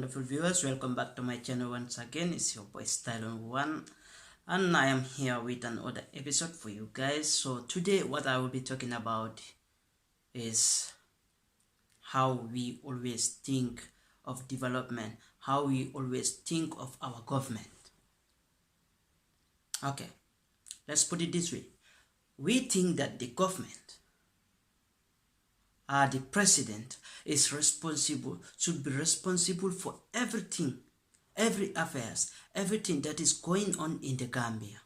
wonderful viewers, welcome back to my channel once again. It's your boy Style1 and I am here with another episode for you guys. So today what I will be talking about is how we always think of development, how we always think of our government. Okay, let's put it this way. We think that the government, the president is responsible, should be responsible for everything, every affairs, everything that is going on in the Gambia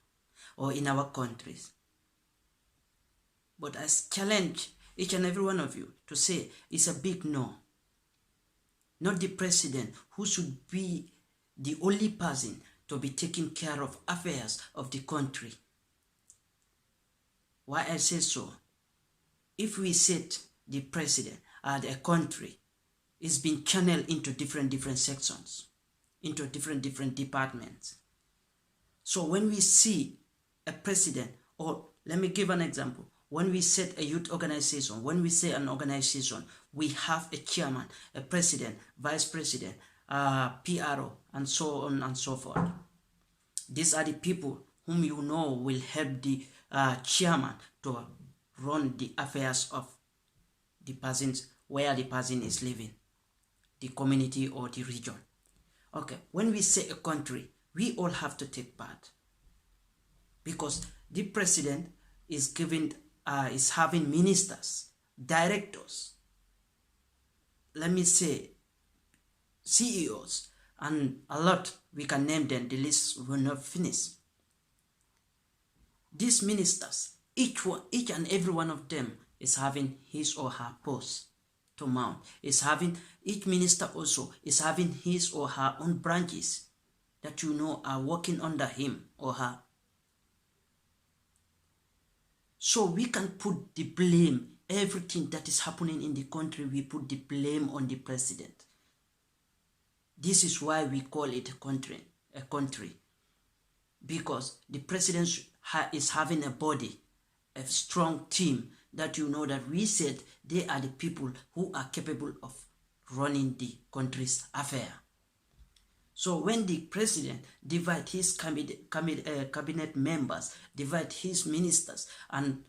or in our countries. But I challenge each and every one of you to say it's a big no. Not the president who should be the only person to be taking care of affairs of the country. Why I say so? If we said the president the country is being channeled into different sections, into different departments. So when we see a president, or let me give an example, when we set a youth organization, when we say an organization, we have a chairman, a president, vice president, PRO, and so on and so forth. These are the people whom you know will help the chairman to run the affairs of the persons where the person is living, the community or the region. Okay, when we say a country, we all have to take part, because the president is having ministers, directors, let me say CEOs, and a lot, we can name them, the list will not finish. These ministers, each and every one of them is having his or her post to mount. Each minister also is having his or her own branches that you know are working under him or her. So we can put the blame, everything that is happening in the country, we put the blame on the president. This is why we call it a country, because the president is having a body, a strong team that you know that we said they are the people who are capable of running the country's affair. So when the president divide his cabinet members, divide his ministers, and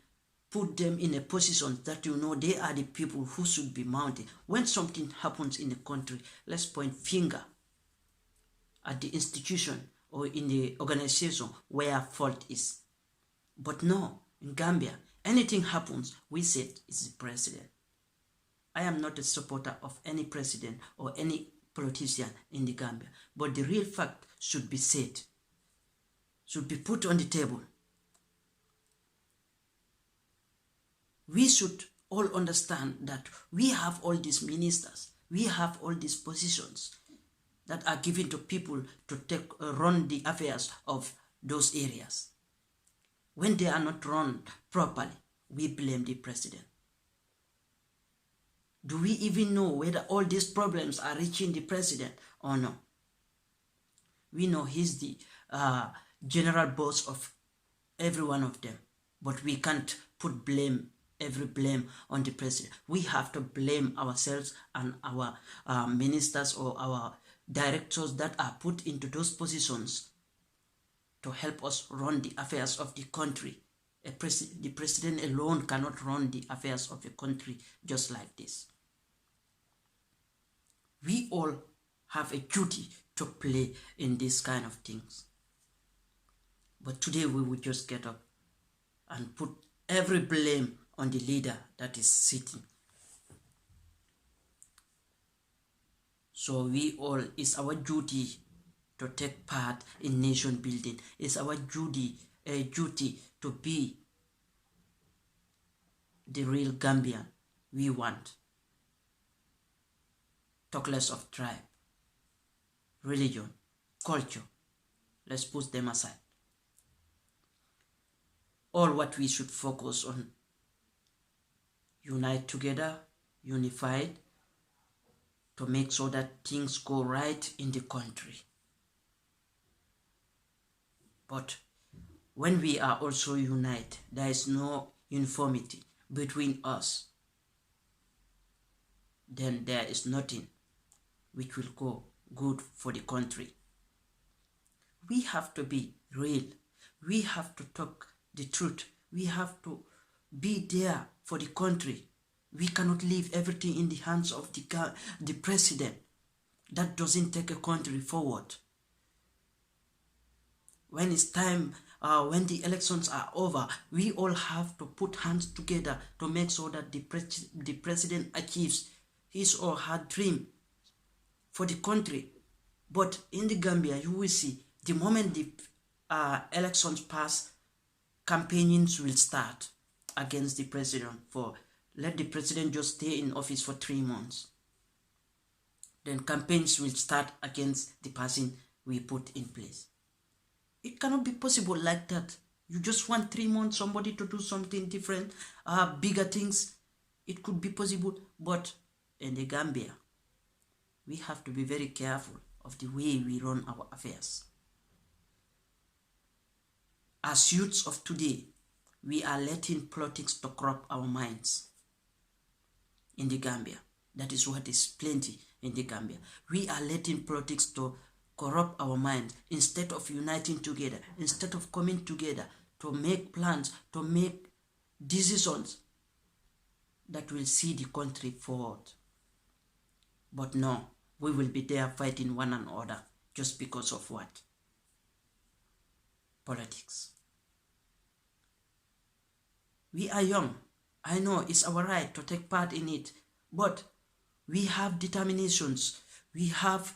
put them in a position that you know they are the people who should be mounted. When something happens in the country, let's point finger at the institution or in the organization where fault is. But no, in Gambia, anything happens, we say it's the president. I am not a supporter of any president or any politician in the Gambia, but the real fact should be said, should be put on the table. We should all understand that we have all these ministers, we have all these positions that are given to people to run the affairs of those areas. When they are not run properly, we blame the president. Do we even know whether all these problems are reaching the president or no? We know he's the general boss of every one of them, but we can't put every blame on the president. We have to blame ourselves and our ministers or our directors that are put into those positions to help us run the affairs of the country. The president alone cannot run the affairs of the country just like this. We all have a duty to play in these kind of things. But today we will just get up and put every blame on the leader that is sitting. So it's our duty to take part in nation building. It's our duty to be the real Gambian we want. Talk less of tribe, religion, culture. Let's put them aside. All what we should focus on, unite together, unified, to make sure that things go right in the country. But when we are also united, there is no uniformity between us, then there is nothing which will go good for the country. We have to be real. We have to talk the truth. We have to be there for the country. We cannot leave everything in the hands of the president. That doesn't take a country forward. When it's time, when the elections are over, we all have to put hands together to make sure that the president achieves his or her dream for the country. But in the Gambia, you will see, the moment the elections pass, campaigns will start against the president for let the president just stay in office for 3 months. Then campaigns will start against the person we put in place. It cannot be possible like that. You just want 3 months somebody to do something different, bigger things. It could be possible, but in the Gambia, we have to be very careful of the way we run our affairs. As youths of today, we are letting politics to corrupt our minds in the Gambia. That is what is plenty in the Gambia. We are letting politics to corrupt our minds instead of uniting together, instead of coming together to make plans, to make decisions that will see the country forward. But no, we will be there fighting one another just because of what? Politics. We are young. I know it's our right to take part in it, but we have determinations, we have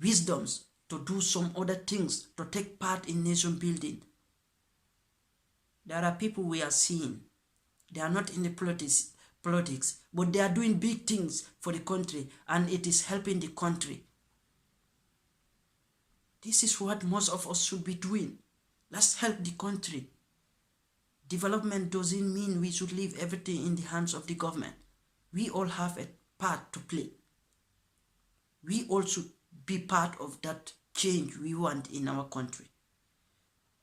wisdoms to do some other things, to take part in nation building. There are people we are seeing, they are not in the politics, but they are doing big things for the country, and it is helping the country. This is what most of us should be doing. Let's help the country. Development doesn't mean we should leave everything in the hands of the government. We all have a part to play. We all should be part of that change we want in our country.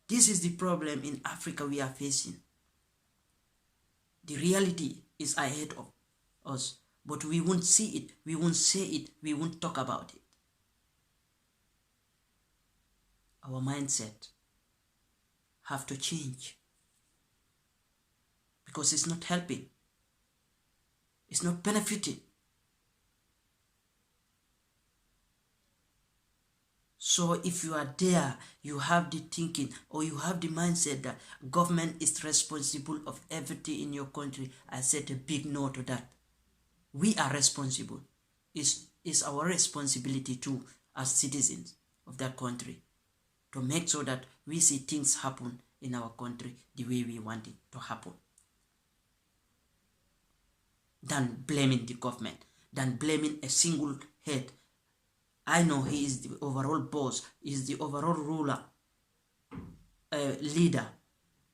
This is the problem in Africa we are facing. The reality is ahead of us, but we won't see it, we won't say it, we won't talk about it. Our mindset have to change because it's not helping. It's not benefiting. So if you are there, you have the thinking or you have the mindset that government is responsible of everything in your country, I said a big no to that. We are responsible. It's our responsibility too as citizens of that country to make sure that we see things happen in our country the way we want it to happen. Than blaming the government, than blaming a single head. I know he is the overall boss, he is the overall ruler, leader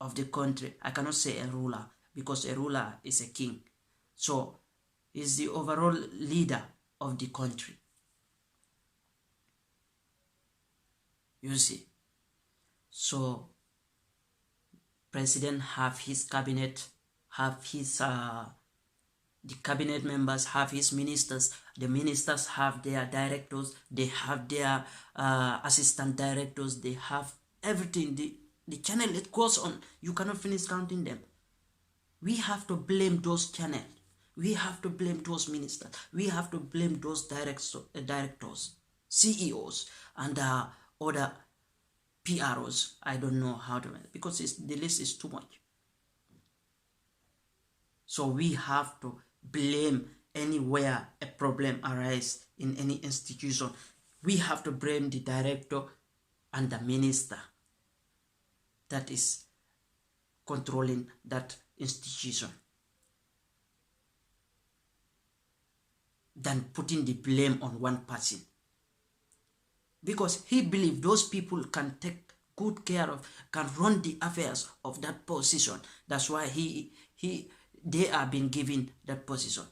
of the country. I cannot say a ruler because a ruler is a king. So he is the overall leader of the country. You see. So president have his cabinet, have his the cabinet members have his ministers, the ministers have their directors, they have their assistant directors, they have everything, the channel it goes on, you cannot finish counting them. We have to blame those channels, we have to blame those ministers, we have to blame those directors, CEOs, and other PROs, I don't know how to, because the list is too much. So we have to blame anywhere a problem arises in any institution. We have to blame the director and the minister that is controlling that institution than putting the blame on one person. Because he believes those people can take good care of, can run the affairs of that position. That's why they are being given that position.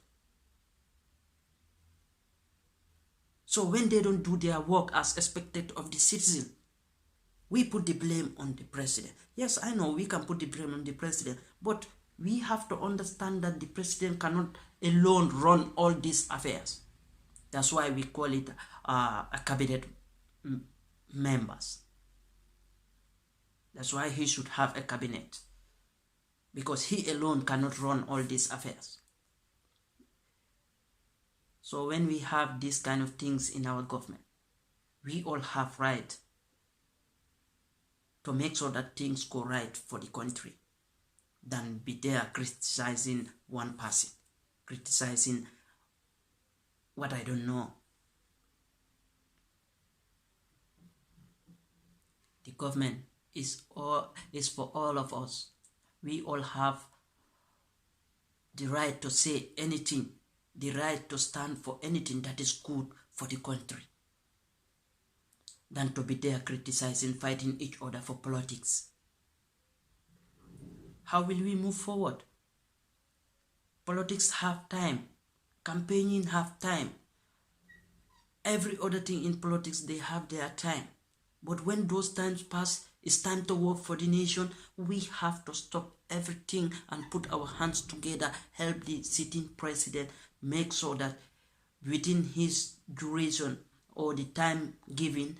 So when they don't do their work as expected of the citizen, we put the blame on the president. Yes, I know we can put the blame on the president, but we have to understand that the president cannot alone run all these affairs. That's why we call it a cabinet members. That's why he should have a cabinet, because he alone cannot run all these affairs. So when we have these kind of things in our government, we all have right to make sure that things go right for the country, than be there criticizing one person, criticizing what I don't know. The government is for all of us. We all have the right to say anything, the right to stand for anything that is good for the country, than to be there criticizing, fighting each other for politics. How will we move forward? Politics have time. Campaigning have time. Every other thing in politics, they have their time. But when those times pass, it's time to work for the nation. We have to stop everything and put our hands together, help the sitting president, make sure that within his duration or the time given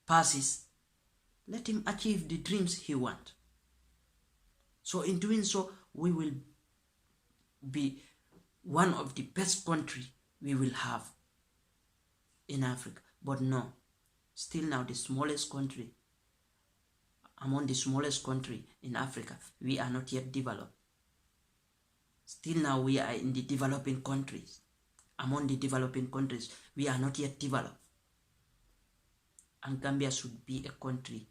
passes, let him achieve the dreams he wants. So in doing so, we will be one of the best country we will have in Africa. But no, still now the smallest country, among the smallest country in Africa, we are not yet developed. Still now we are in the developing countries. Among the developing countries, we are not yet developed. And Gambia should be a country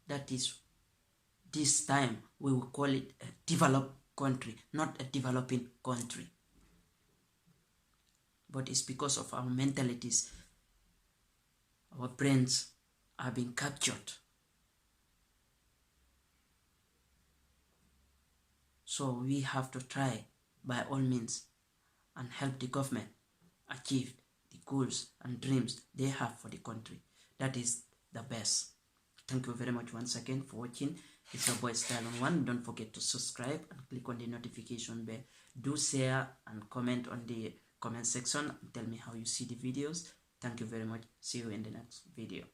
that is, this time we will call it a developed country, not a developing country. But it's because of our mentalities, our brains are being captured. So we have to try by all means and help the government achieve the goals and dreams they have for the country. That is the best. Thank you very much once again for watching. It's your boy Style on One. Don't forget to subscribe and click on the notification bell. Do share and comment on the comment section and tell me how you see the videos. Thank you very much. See you in the next video.